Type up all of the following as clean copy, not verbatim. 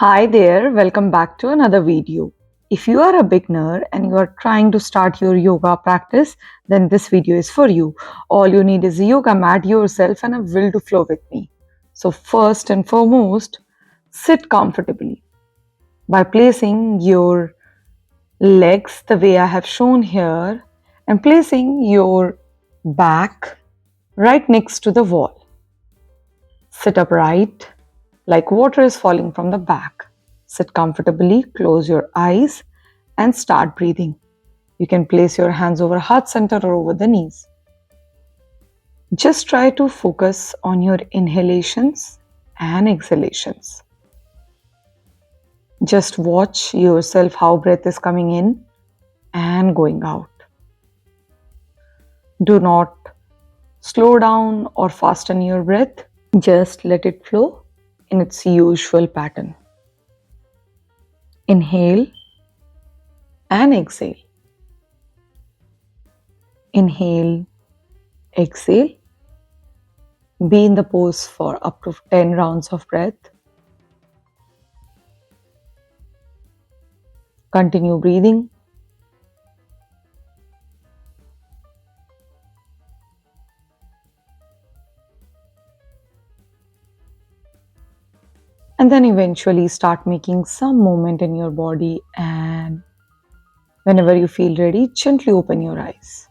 Hi there, welcome back to another video. If you are a beginner and you are trying to start your yoga practice, then this video is for you. All you need is a yoga mat, yourself, and a will to flow with me. So, first and foremost, sit comfortably by placing your legs the way I have shown here and placing your back right next to the wall. Sit upright like water is falling from the back. Sit comfortably, close your eyes, and start breathing. You can place your hands over heart center or over the knees. Just try to focus on your inhalations and exhalations. Just watch yourself how breath is coming in and going out. Do not slow down or fasten your breath. Just let it flow in its usual pattern. Inhale and exhale. Inhale, exhale. Be in the pose for up to 10 rounds of breath. Continue breathing. And then eventually start making some movement in your body, and whenever you feel ready, gently open your eyes.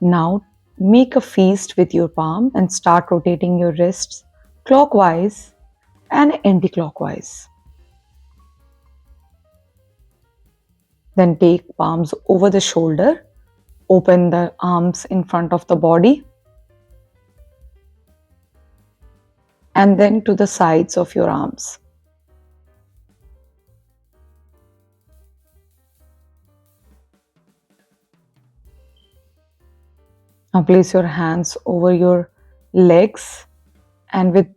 Now make a feast with your palm and start rotating your wrists clockwise and anti-clockwise. Then take palms over the shoulder, open the arms in front of the body, and then to the sides of your arms. Now place your hands over your legs, and with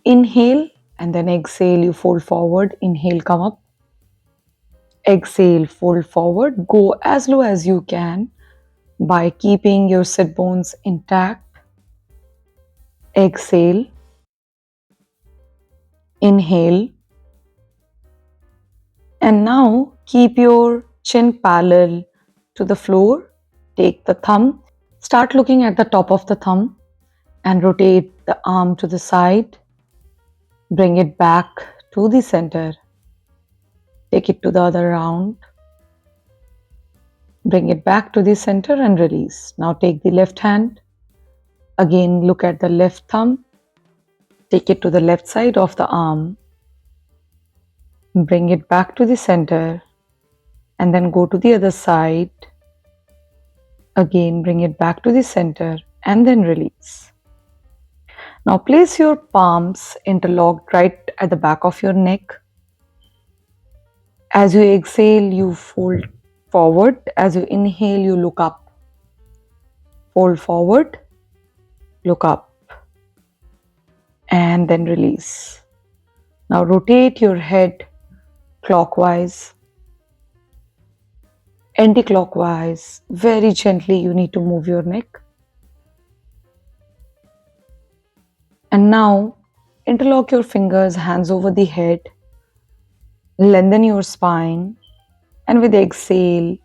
inhale and then exhale, you fold forward. Inhale, come up. Exhale, fold forward. Go as low as you can by keeping your sit bones intact. Exhale. Inhale. And now keep your chin parallel to the floor. Take the thumb. Start looking at the top of the thumb and rotate the arm to the side. Bring it back to the center. Take it to the other round. Bring it back to the center and release. Now take the left hand. Again, look at the left thumb. Take it to the left side of the arm. Bring it back to the center and then go to the other side. Again, bring it back to the center and then release. Now place your palms interlocked right at the back of your neck. As you exhale, you fold forward. As you inhale, you look up. Fold forward, look up, and then release. Now rotate your head clockwise, anti-clockwise. Very gently you need to move your neck. And now interlock your fingers, hands over the head. Lengthen your spine, and with exhale,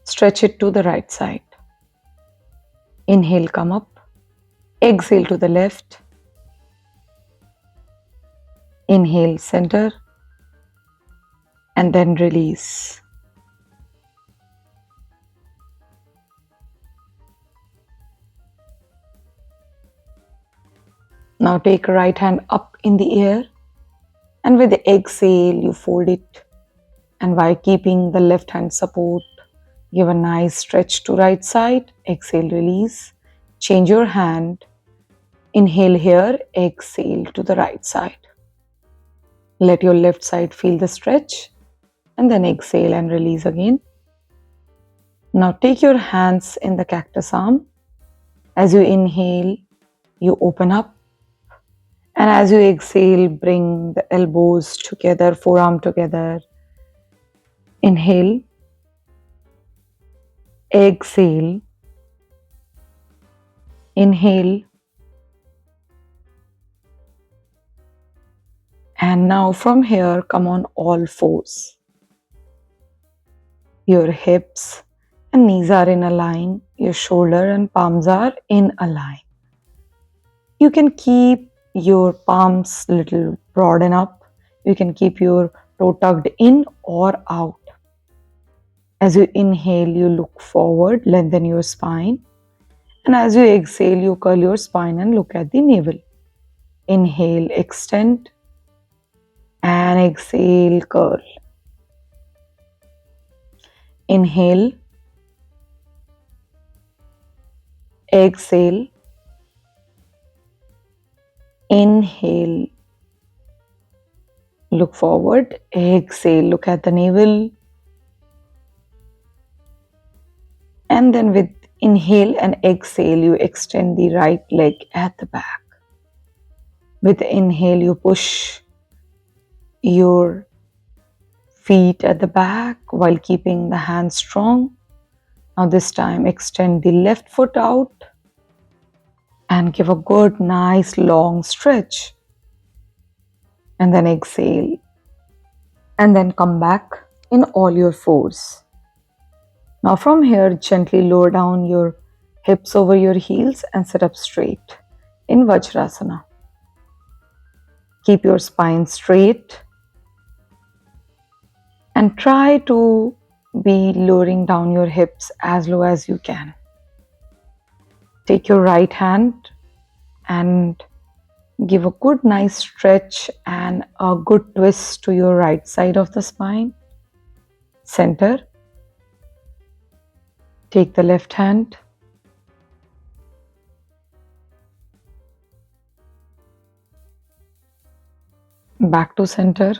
stretch it to the right side. Inhale, come up. Exhale to the left. Inhale, center, and then release. Now take right hand up in the air, and with the exhale, you fold it. And by keeping the left hand support, give a nice stretch to right side. Exhale, release. Change your hand. Inhale here, exhale to the right side. Let your left side feel the stretch, and then exhale and release again. Now take your hands in the cactus arm. As you inhale, you open up. And as you exhale, bring the elbows together, forearm together. Inhale. Exhale. Inhale. And now from here, come on all fours. Your hips and knees are in a line. Your shoulder and palms are in a line. You can keep your palms little broaden up. You can keep your toe tucked in or out. As you inhale, you look forward, lengthen your spine. And as you exhale, you curl your spine and look at the navel. Inhale, extend, and exhale, curl. Inhale, exhale, inhale, look forward, exhale, look at the navel. And then with inhale and exhale, you extend the right leg at the back. With inhale, you push your feet at the back while keeping the hands strong. Now this time extend the left foot out and give a good, nice, long stretch. And then exhale. And then come back in all your fours. Now from here, gently lower down your hips over your heels and sit up straight in Vajrasana. Keep your spine straight and try to be lowering down your hips as low as you can. Take your right hand and give a good nice stretch and a good twist to your right side of the spine. Center. Take the left hand. Back to center.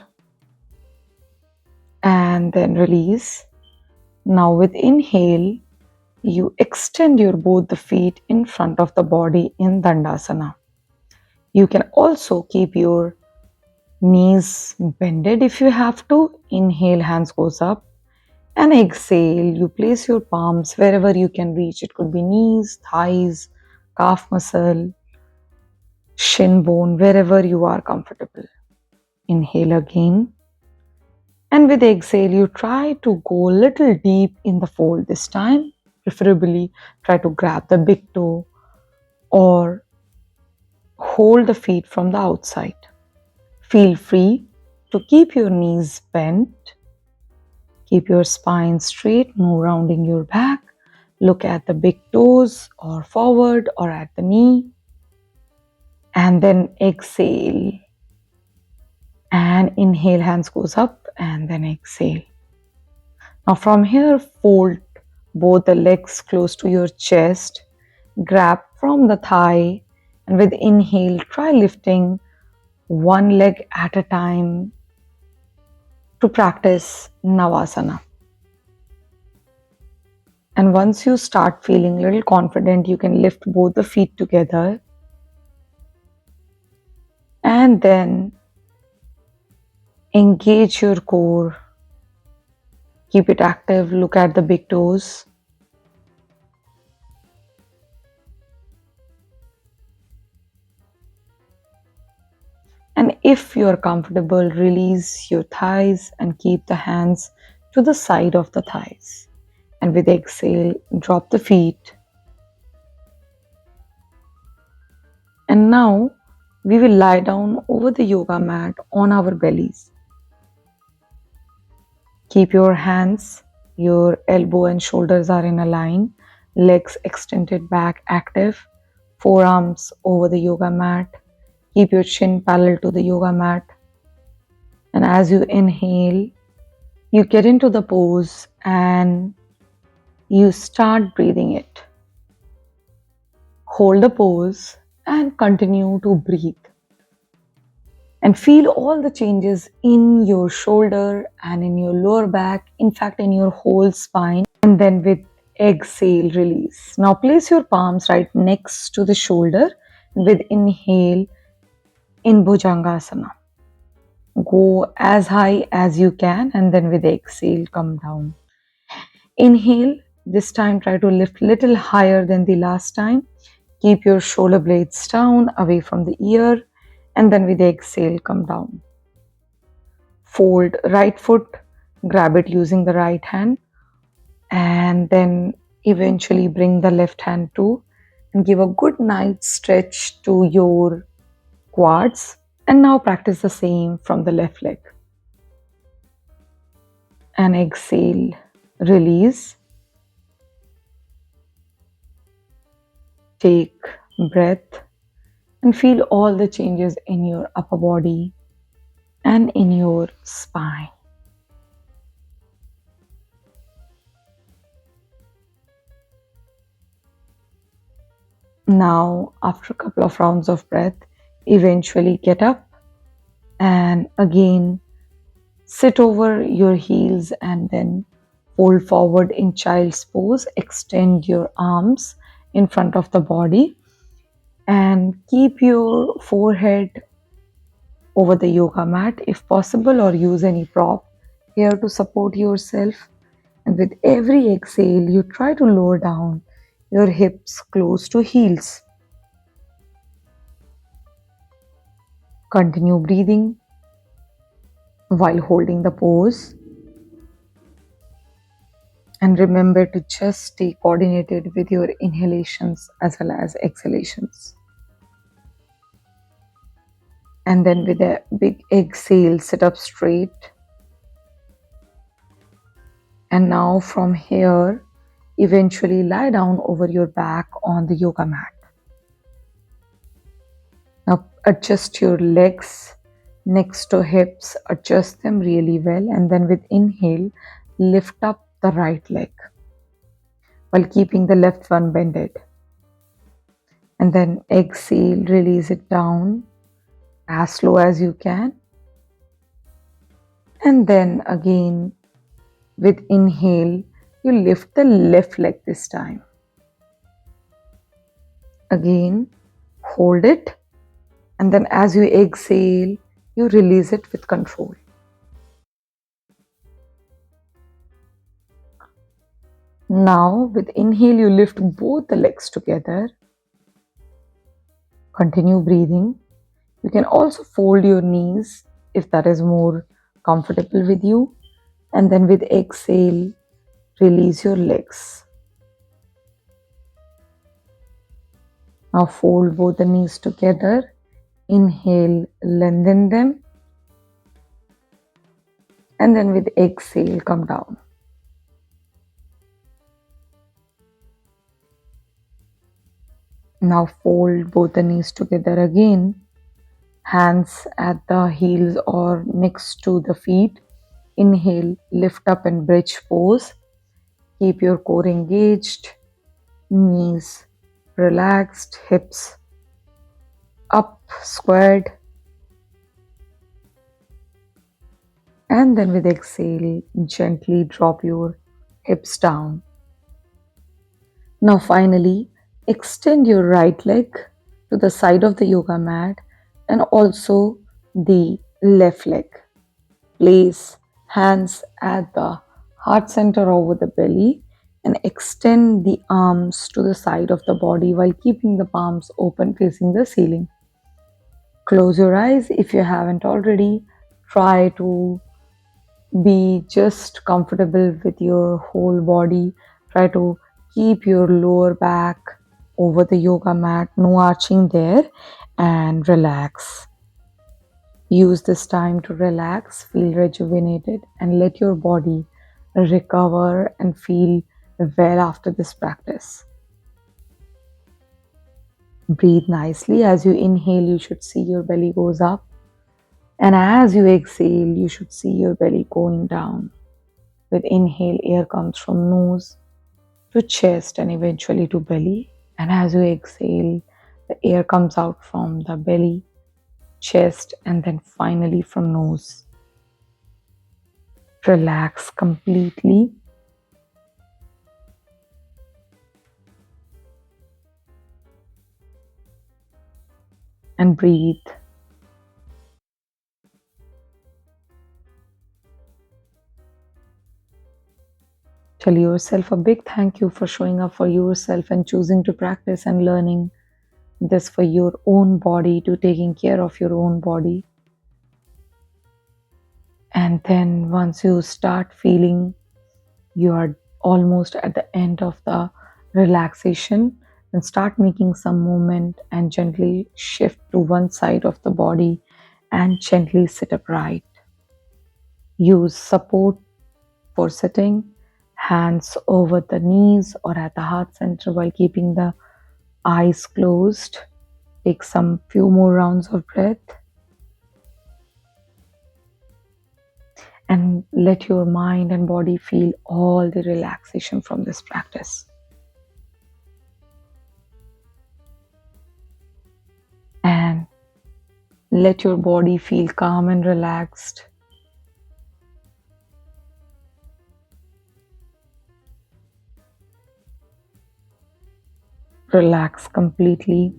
And then release. Now with inhale, you extend your both the feet in front of the body in Dandasana. You can also keep your knees bended if you have to. Inhale, hands goes up. And exhale, you place your palms wherever you can reach. It could be knees, thighs, calf muscle, shin bone, wherever you are comfortable. Inhale again. And with exhale, you try to go a little deep in the fold this time. Preferably try to grab the big toe or hold the feet from the outside. Feel free to keep your knees bent. Keep your spine straight, no rounding your back. Look at the big toes or forward or at the knee. And then exhale. And inhale, hands goes up and then exhale. Now from here, fold both the legs close to your chest. Grab from the thigh and with inhale, try lifting one leg at a time to practice Navasana. And once you start feeling a little confident, you can lift both the feet together and then engage your core. Keep it active. Look at the big toes. And if you are comfortable, release your thighs and keep the hands to the side of the thighs. And with exhale, drop the feet. And now we will lie down over the yoga mat on our bellies. Keep your hands, your elbow and shoulders are in a line, legs extended back active, forearms over the yoga mat. Keep your chin parallel to the yoga mat. And as you inhale, you get into the pose and you start breathing it. Hold the pose and continue to breathe. And feel all the changes in your shoulder and in your lower back, in fact in your whole spine. And then with exhale, release. Now place your palms right next to the shoulder. With inhale, in Bhujangasana. Go as high as you can and then with exhale, come down. Inhale, this time try to lift little higher than the last time. Keep your shoulder blades down away from the ear and then with exhale, come down. Fold right foot, grab it using the right hand, and then eventually bring the left hand too and give a good night stretch to your quads. And now practice the same from the left leg. And exhale, release. Take breath and feel all the changes in your upper body and in your spine. Now, after a couple of rounds of breath, eventually get up and again sit over your heels and then fold forward in child's pose. Extend your arms in front of the body and keep your forehead over the yoga mat if possible, or use any prop here to support yourself. And with every exhale, you try to lower down your hips close to heels. Continue breathing while holding the pose. And remember to just stay coordinated with your inhalations as well as exhalations. And then with a big exhale, sit up straight. And now from here, eventually lie down over your back on the yoga mat. Now adjust your legs next to hips, adjust them really well, and then with inhale, lift up the right leg while keeping the left one bended. And then exhale, release it down as slow as you can. And then again, with inhale, you lift the left leg this time. Again, hold it. And then as you exhale, you release it with control. Now, with inhale, you lift both the legs together. Continue breathing. You can also fold your knees if that is more comfortable with you. And then with exhale, release your legs. Now fold both the knees together. Inhale, lengthen them. And then with exhale, come down. Now fold both the knees together again. Hands at the heels or next to the feet. Inhale, lift up and bridge pose. Keep your core engaged, knees relaxed, hips up, squared. And then with exhale, gently drop your hips down. Now finally, extend your right leg to the side of the yoga mat and also the left leg. Place hands at the heart center over the belly and extend the arms to the side of the body while keeping the palms open facing the ceiling. Close your eyes if you haven't already. Try to be just comfortable with your whole body. Try to keep your lower back over the yoga mat, no arching there, and relax. Use this time to relax, feel rejuvenated, and let your body recover and feel well after this practice. Breathe nicely. As you inhale, you should see your belly goes up. And as you exhale, you should see your belly going down. With inhale, air comes from nose to chest and eventually to belly. And as you exhale, the air comes out from the belly, chest, and then finally from nose. Relax completely. And breathe. Tell yourself a big thank you for showing up for yourself and choosing to practice and learning this for your own body, to taking care of your own body. And then once you start feeling you are almost at the end of the relaxation, then start making some movement and gently shift to one side of the body and gently sit upright. Use support for sitting, hands over the knees or at the heart center while keeping the eyes closed. Take some few more rounds of breath and let your mind and body feel all the relaxation from this practice. And let your body feel calm and relaxed. Relax completely.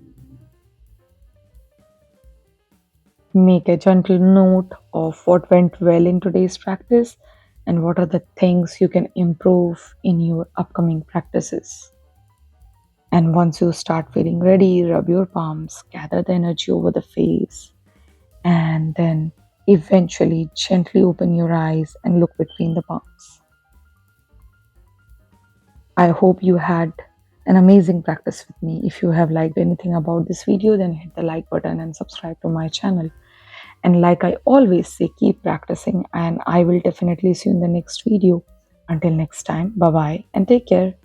Make a gentle note of what went well in today's practice and what are the things you can improve in your upcoming practices. And once you start feeling ready, rub your palms, gather the energy over the face, and then eventually gently open your eyes and look between the palms. I hope you had an amazing practice with me. If you have liked anything about this video, then hit the like button and subscribe to my channel. And like I always say, keep practicing, and I will definitely see you in the next video. Until next time, bye bye and take care.